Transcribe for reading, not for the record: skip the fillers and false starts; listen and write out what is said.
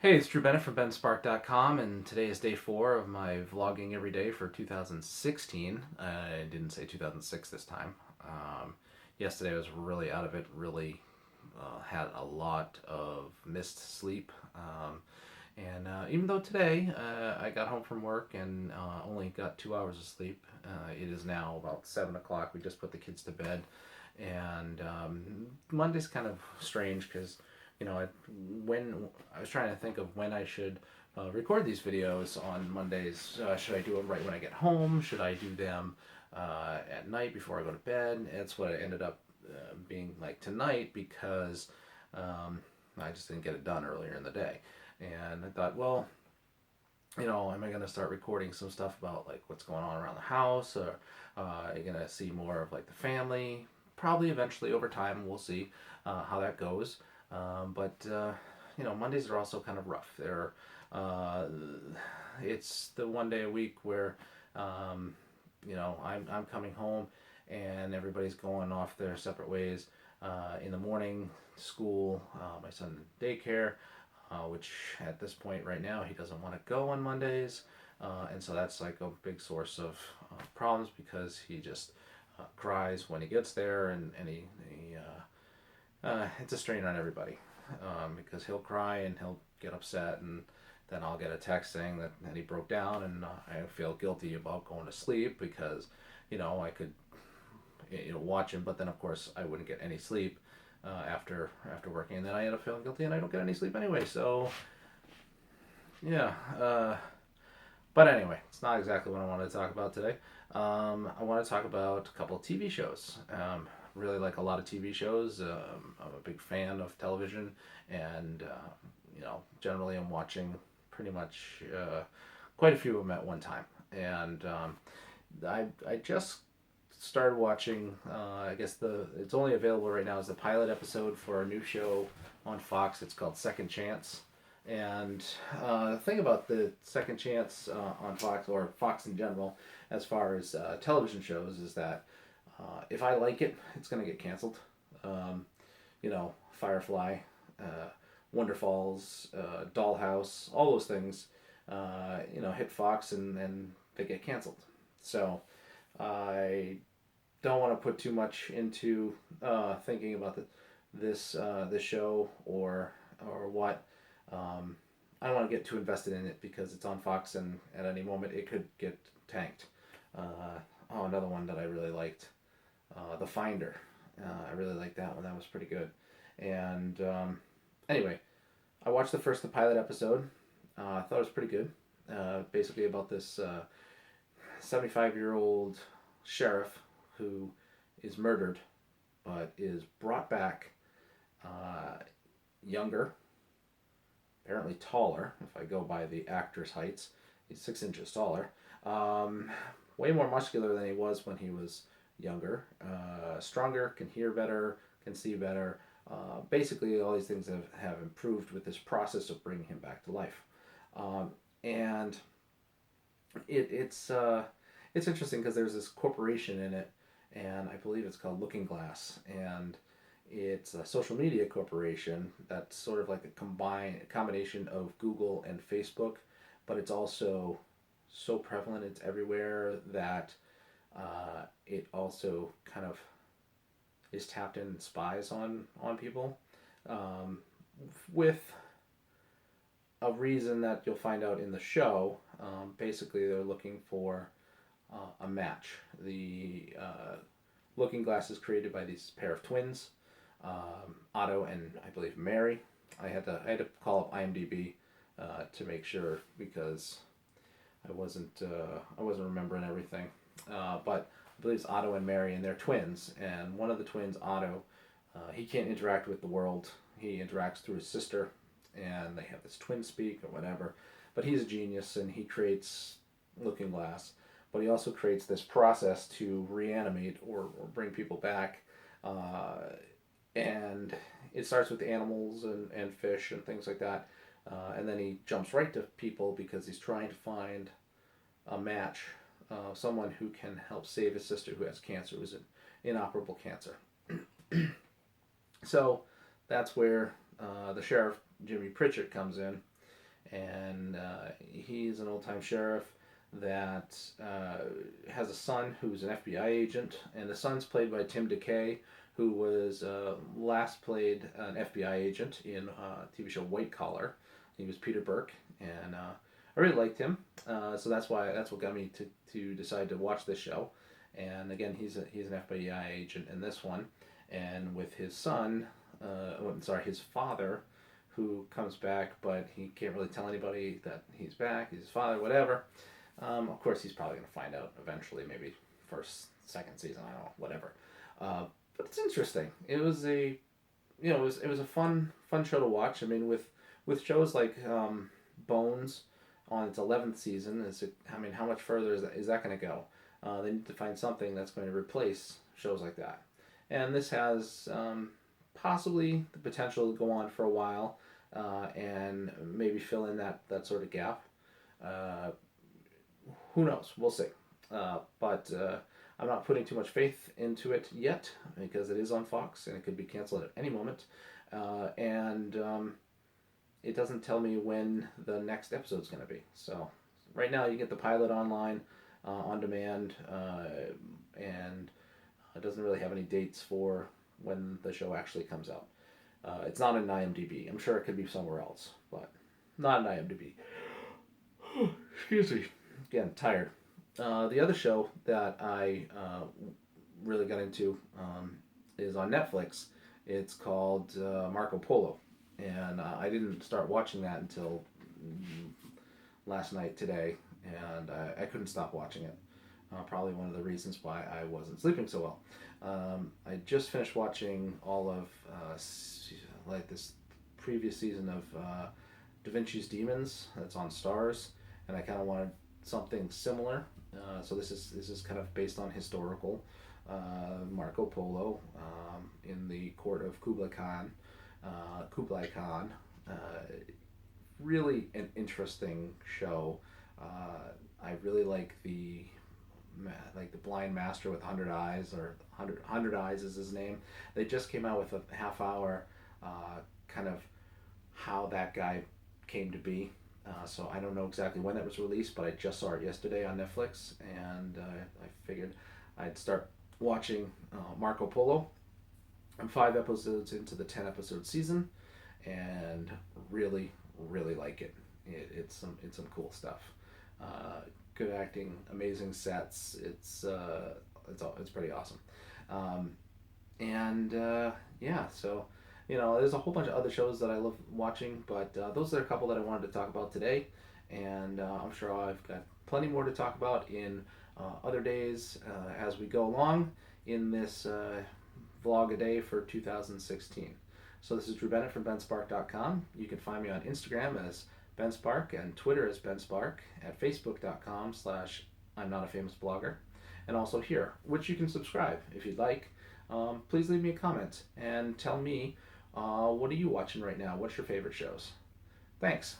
Hey, it's Drew Bennett from benspark.com, and today is day 4 of my vlogging every day for 2016. I didn't say 2006 this time. Yesterday I was really out of it, really had a lot of missed sleep. And even though today I got home from work and only got 2 hours of sleep, it is now about 7 o'clock. We just put the kids to bed. And Monday's kind of strange because when I was trying to think of when I should record these videos on Mondays. Should I do them right when I get home? Should I do them at night before I go to bed? And that's what it ended up being like tonight because I just didn't get it done earlier in the day. And I thought, well, am I going to start recording some stuff about like what's going on around the house, or are you going to see more of like the family? Probably eventually over time we'll see how that goes. But Mondays are also kind of rough. Uh, it's the one day a week where I'm coming home and everybody's going off their separate ways. In the morning, school, my son daycare, which at this point right now he doesn't want to go on Mondays, and so that's like a big source of problems because he just cries when he gets there, and it's a strain on everybody because he'll cry and he'll get upset, and then I'll get a text saying that he broke down, and I feel guilty about going to sleep because I could watch him, but then of course I wouldn't get any sleep after working, and then I end up feeling guilty and I don't get any sleep anyway. So yeah, but anyway, it's not exactly what I wanted to talk about today. I want to talk about a couple of TV shows. Really like a lot of TV shows. I'm a big fan of television, and generally I'm watching pretty much quite a few of them at one time. And I just started watching. I guess it's only available right now as the pilot episode for a new show on Fox. It's called Second Chance. And the thing about the Second Chance on Fox, or Fox in general, as far as television shows, is that if I like it, it's going to get canceled. Um, Firefly, Wonder Falls, Dollhouse, all those things, hit Fox and they get canceled. So I don't want to put too much into thinking about this show or what. I don't want to get too invested in it because it's on Fox and at any moment it could get tanked. Another one that I really liked, The Finder. I really liked that one. That was pretty good. And anyway, I watched the pilot episode. I thought it was pretty good. Basically about this 75-year-old sheriff who is murdered but is brought back younger, apparently taller, if I go by the actor's heights. He's 6 inches taller. Way more muscular than he was when he was younger. Stronger, can hear better, can see better. Basically, all these things have improved with this process of bringing him back to life. And it's interesting because there's this corporation in it, and I believe it's called Looking Glass, and it's a social media corporation that's sort of like a combination of Google and Facebook, but it's also so prevalent, it's everywhere, that it also kind of is tapped in and spies on people, with a reason that you'll find out in the show. Basically, they're looking for a match. The Looking Glass is created by these pair of twins, Otto and I believe Mary. I had to call up IMDb to make sure because I wasn't remembering everything. But I believe it's Otto and Mary, and they're twins. And one of the twins, Otto, he can't interact with the world. He interacts through his sister, and they have this twin speak or whatever. But he's a genius, and he creates Looking Glass. But he also creates this process to reanimate or bring people back. And it starts with animals and fish and things like that. And then he jumps right to people because he's trying to find a match, someone who can help save his sister who has cancer, who's an inoperable cancer. So that's where the sheriff, Jimmy Pritchett, comes in. and he's an old time sheriff that has a son who's an FBI agent, and the son's played by Tim DeKay, who was last played an FBI agent in TV show White Collar. He was Peter Burke, and I really liked him. So that's what got me to decide to watch this show. And again, he's an FBI agent in this one, and with his son, his father, who comes back, but he can't really tell anybody that he's back. He's his father, whatever. Of course, he's probably going to find out eventually, maybe first, second season, I don't know, whatever. But it's interesting. It was it was a fun show to watch. I mean, with shows like Bones on its 11th season, how much further is that going to go? They need to find something that's going to replace shows like that. And this has possibly the potential to go on for a while and maybe fill in that sort of gap. Uh, who knows? We'll see. But I'm not putting too much faith into it yet because it is on Fox and it could be canceled at any moment. And it doesn't tell me when the next episode's going to be. So right now you get the pilot online on demand, and it doesn't really have any dates for when the show actually comes out. It's not in IMDb. I'm sure it could be somewhere else, but not in IMDb. Excuse me. Again, tired. The other show that I really got into is on Netflix. It's called Marco Polo, and I didn't start watching that until last night today, and I couldn't stop watching it. Probably one of the reasons why I wasn't sleeping so well. I just finished watching all of this previous season of Da Vinci's Demons that's on Stars, and I kind of wanted something similar. So this is kind of based on historical Marco Polo in the court of Kublai Khan. Really an interesting show. I really like the blind master with 100 eyes, or 100 eyes is his name. They just came out with a half hour kind of how that guy came to be. So I don't know exactly when that was released, but I just saw it yesterday on Netflix, and I figured I'd start watching Marco Polo. I'm 5 episodes into the 10 episode season, and really like it. It's some cool stuff. Good acting, amazing sets. It's pretty awesome. Yeah, so there's a whole bunch of other shows that I love watching, but those are a couple that I wanted to talk about today, and I'm sure I've got plenty more to talk about in other days as we go along in this vlog a day for 2016. So this is Drew Bennett from benspark.com. You can find me on Instagram as Ben Spark and Twitter as Ben Spark, at facebook.com/I'm not a famous blogger, and also here, which you can subscribe if you'd like. Please leave me a comment and tell me what are you watching right now? What's your favorite shows? Thanks.